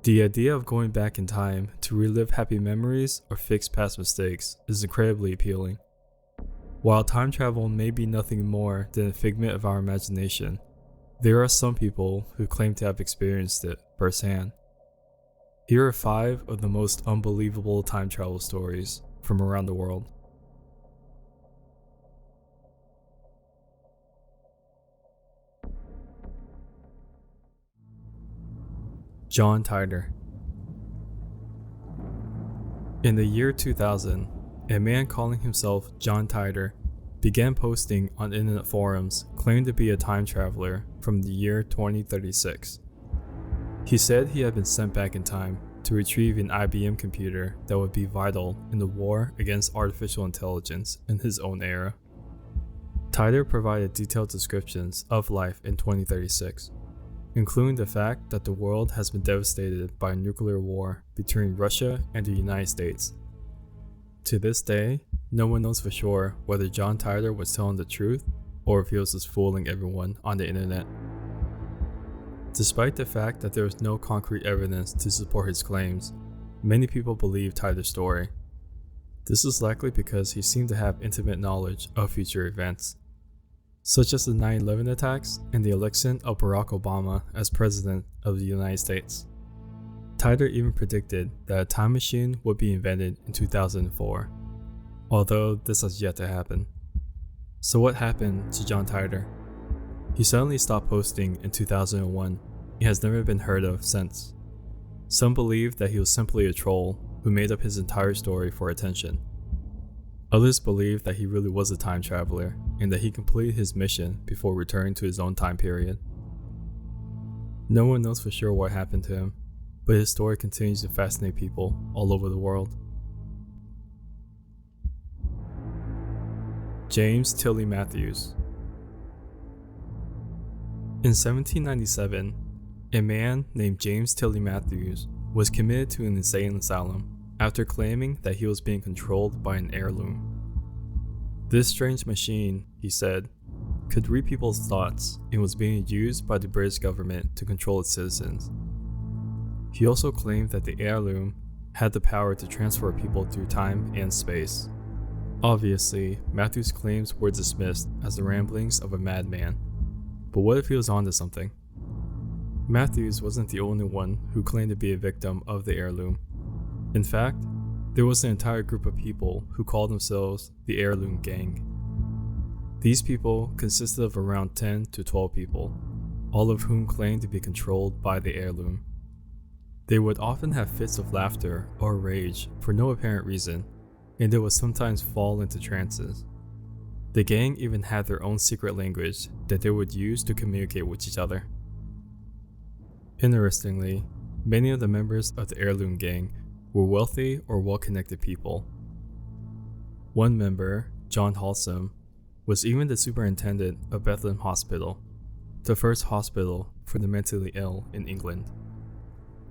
The idea of going back in time to relive happy memories or fix past mistakes is incredibly appealing. While time travel may be nothing more than a figment of our imagination, there are some people who claim to have experienced it firsthand. Here are 5 of the most unbelievable time travel stories from around the world. John Titor. In the year 2000, a man calling himself John Titor began posting on internet forums claiming to be a time traveler from the year 2036. He said he had been sent back in time to retrieve an IBM computer that would be vital in the war against artificial intelligence in his own era. Titor provided detailed descriptions of life in 2036, including the fact that the world has been devastated by a nuclear war between Russia and the United States. To this day, no one knows for sure whether John Titor was telling the truth or if he was just fooling everyone on the internet. Despite the fact that there was no concrete evidence to support his claims, many people believe Titor's story. This is likely because he seemed to have intimate knowledge of future events, such as the 9/11 attacks and the election of Barack Obama as President of the United States. Titor even predicted that a time machine would be invented in 2004, although this has yet to happen. So what happened to John Titor? He suddenly stopped posting in 2001 and has never been heard of since. Some believe that he was simply a troll who made up his entire story for attention. Others believe that he really was a time traveler and that he completed his mission before returning to his own time period. No one knows for sure what happened to him, but his story continues to fascinate people all over the world. James Tilly Matthews. In 1797, a man named James Tilly Matthews was committed to an insane asylum after claiming that he was being controlled by an heirloom. This strange machine, he said, could read people's thoughts and was being used by the British government to control its citizens. He also claimed that the heirloom had the power to transfer people through time and space. Obviously, Matthews' claims were dismissed as the ramblings of a madman. But what if he was onto something? Matthews wasn't the only one who claimed to be a victim of the heirloom. In fact, there was an entire group of people who called themselves the Heirloom Gang. These people consisted of around 10 to 12 people, all of whom claimed to be controlled by the heirloom. They would often have fits of laughter or rage for no apparent reason, and they would sometimes fall into trances. The gang even had their own secret language that they would use to communicate with each other. Interestingly, many of the members of the Heirloom Gang were wealthy or well-connected people. One member, John Carlssin, was even the superintendent of Bethlehem Hospital, the first hospital for the mentally ill in England.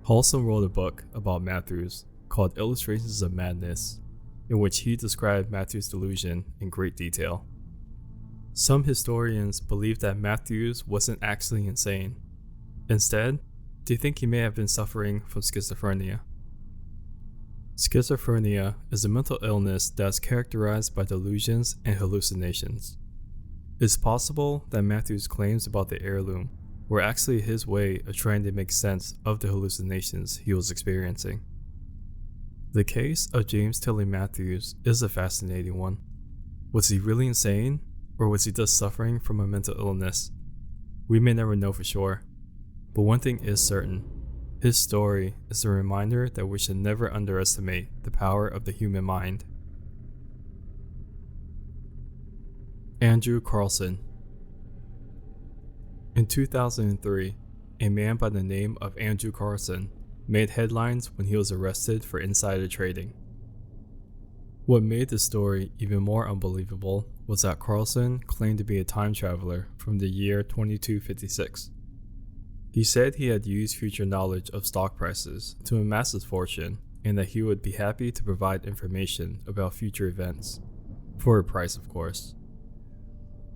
Carlssin wrote a book about Matthews called Illustrations of Madness, in which he described Matthews' delusion in great detail. Some historians believe that Matthews wasn't actually insane. Instead, they think he may have been suffering from schizophrenia. Schizophrenia is a mental illness that is characterized by delusions and hallucinations. It's possible that Matthews' claims about the heirloom were actually his way of trying to make sense of the hallucinations he was experiencing. The case of James Tilly Matthews is a fascinating one. Was he really insane, or was he just suffering from a mental illness? We may never know for sure, but one thing is certain. His story is a reminder that we should never underestimate the power of the human mind. Andrew Carlssin. In 2003, a man by the name of Andrew Carlssin made headlines when he was arrested for insider trading. What made the story even more unbelievable was that Carlssin claimed to be a time traveler from the year 2256. He said he had used future knowledge of stock prices to amass his fortune and that he would be happy to provide information about future events, for a price of course.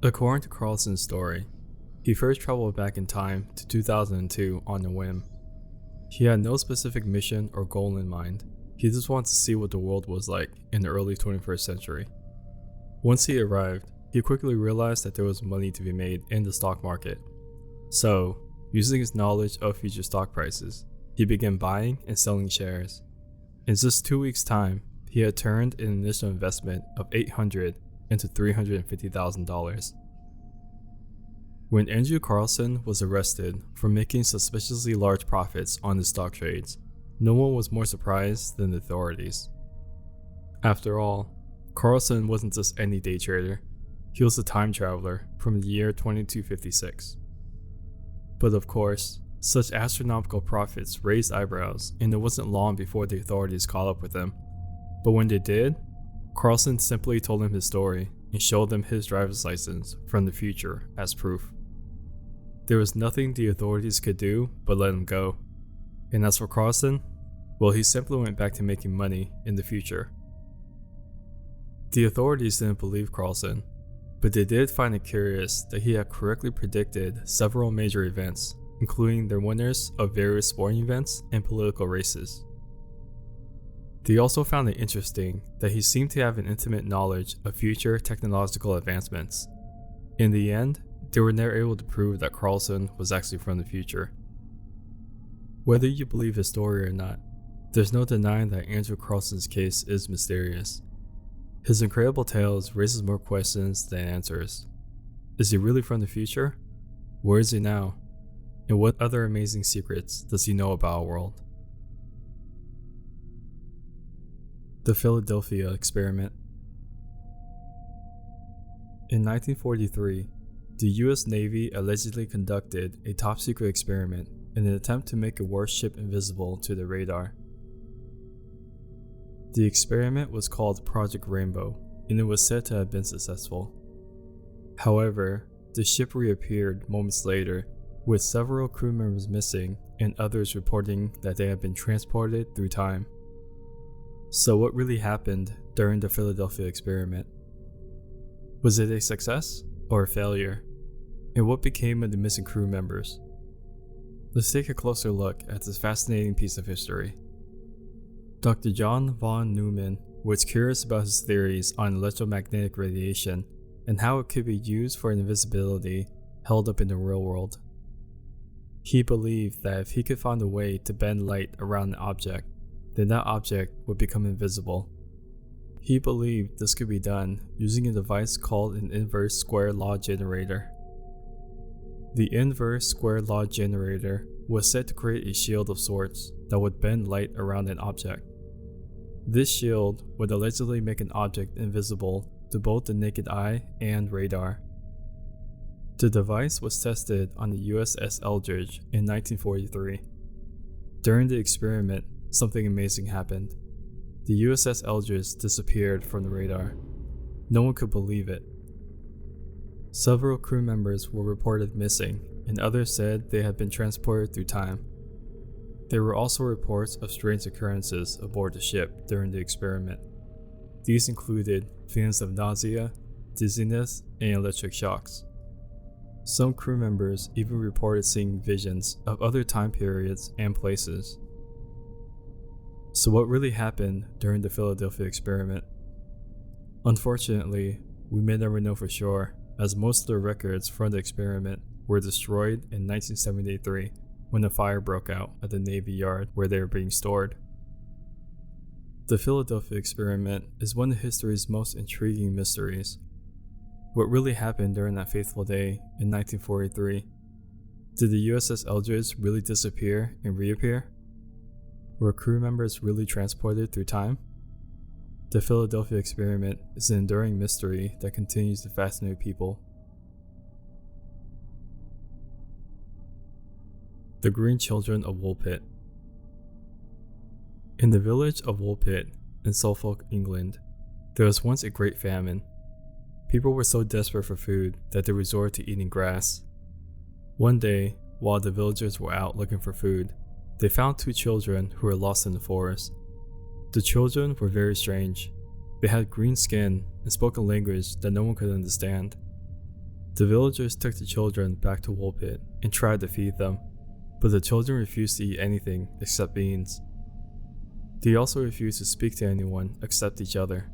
According to Carlssin's story, he first traveled back in time to 2002 on a whim. He had no specific mission or goal in mind. He just wanted to see what the world was like in the early 21st century. Once he arrived, he quickly realized that there was money to be made in the stock market. So, using his knowledge of future stock prices, he began buying and selling shares. In just 2 weeks' time, he had turned an initial investment of $800 into $350,000. When Andrew Carlssin was arrested for making suspiciously large profits on his stock trades, no one was more surprised than the authorities. After all, Carlssin wasn't just any day trader, he was a time traveler from the year 2256. But of course, such astronomical profits raised eyebrows, and it wasn't long before the authorities caught up with him. But when they did, Carlssin simply told them his story and showed them his driver's license from the future as proof. There was nothing the authorities could do but let him go. And as for Carlssin, well, he simply went back to making money in the future. The authorities didn't believe Carlssin, but they did find it curious that he had correctly predicted several major events, including the winners of various sporting events and political races. They also found it interesting that he seemed to have an intimate knowledge of future technological advancements. In the end, they were never able to prove that Carlssin was actually from the future. Whether you believe his story or not, there's no denying that Andrew Carlssin's case is mysterious. His incredible tales raises more questions than answers. Is he really from the future? Where is he now? And what other amazing secrets does he know about our world? The Philadelphia Experiment. In 1943, the US Navy allegedly conducted a top-secret experiment in an attempt to make a warship invisible to the radar. The experiment was called Project Rainbow, and it was said to have been successful. However, the ship reappeared moments later, with several crew members missing and others reporting that they had been transported through time. So what really happened during the Philadelphia experiment? Was it a success or a failure? And what became of the missing crew members? Let's take a closer look at this fascinating piece of history. Dr. John von Neumann was curious about his theories on electromagnetic radiation and how it could be used for invisibility held up in the real world. He believed that if he could find a way to bend light around an object, then that object would become invisible. He believed this could be done using a device called an inverse square law generator. The inverse square law generator was said to create a shield of sorts that would bend light around an object. This shield would allegedly make an object invisible to both the naked eye and radar. The device was tested on the USS Eldridge in 1943. During the experiment, something amazing happened. The USS Eldridge disappeared from the radar. No one could believe it. Several crew members were reported missing, and others said they had been transported through time. There were also reports of strange occurrences aboard the ship during the experiment. These included feelings of nausea, dizziness, and electric shocks. Some crew members even reported seeing visions of other time periods and places. So what really happened during the Philadelphia experiment? Unfortunately, we may never know for sure, as most of the records from the experiment were destroyed in 1973 when a fire broke out at the Navy Yard where they were being stored. The Philadelphia experiment is one of history's most intriguing mysteries. What really happened during that fateful day in 1943? Did the USS Eldridge really disappear and reappear? Were crew members really transported through time? The Philadelphia experiment is an enduring mystery that continues to fascinate people. The Green Children of Woolpit. In the village of Woolpit in Suffolk, England, there was once a great famine. People were so desperate for food that they resorted to eating grass. One day, while the villagers were out looking for food, they found two children who were lost in the forest. The children were very strange. They had green skin and spoke a language that no one could understand. The villagers took the children back to Woolpit and tried to feed them, but the children refused to eat anything except beans. They also refused to speak to anyone except each other.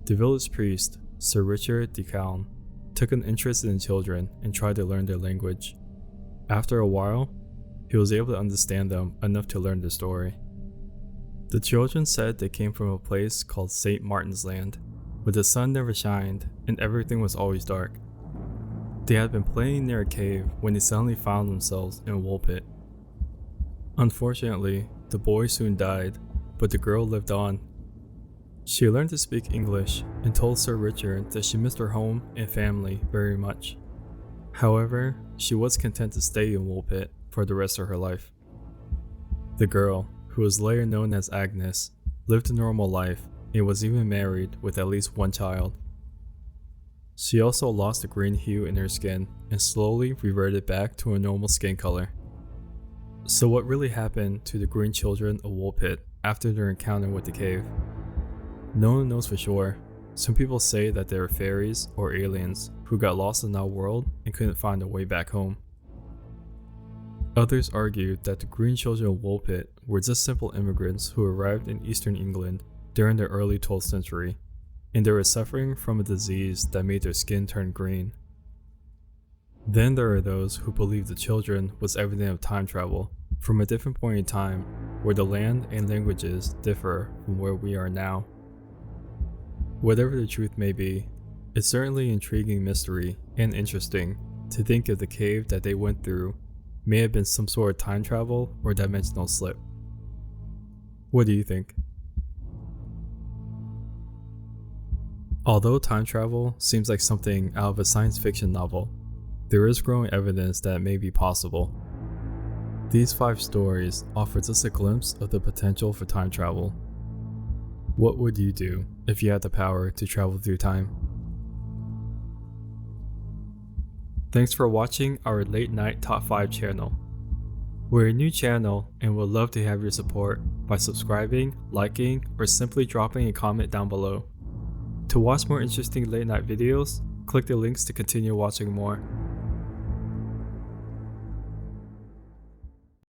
The village priest, Sir Richard de Calne, took an interest in the children and tried to learn their language. After a while, he was able to understand them enough to learn their story. The children said they came from a place called St. Martin's Land, where the sun never shined and everything was always dark. They had been playing near a cave when they suddenly found themselves in Woolpit. Unfortunately, the boy soon died, but the girl lived on. She learned to speak English and told Sir Richard that she missed her home and family very much. However, she was content to stay in Woolpit for the rest of her life. The girl, who was later known as Agnes, lived a normal life and was even married with at least one child. She also lost the green hue in her skin and slowly reverted back to a normal skin color. So what really happened to the green children of Woolpit after their encounter with the cave? No one knows for sure. Some people say that they were fairies or aliens who got lost in our world and couldn't find their way back home. Others argued that the green children of Woolpit were just simple immigrants who arrived in eastern England during the early 12th century, and they were suffering from a disease that made their skin turn green. Then there are those who believe the children was evidence of time travel from a different point in time where the land and languages differ from where we are now. Whatever the truth may be, it's certainly an intriguing mystery and interesting to think if the cave that they went through may have been some sort of time travel or dimensional slip. What do you think? Although time travel seems like something out of a science fiction novel, there is growing evidence that it may be possible. These 5 stories offer just a glimpse of the potential for time travel. What would you do if you had the power to travel through time? Thanks for watching our Late Night Top 5 channel. We're a new channel and would love to have your support by subscribing, liking, or simply dropping a comment down below. To watch more interesting late night videos, click the links to continue watching more.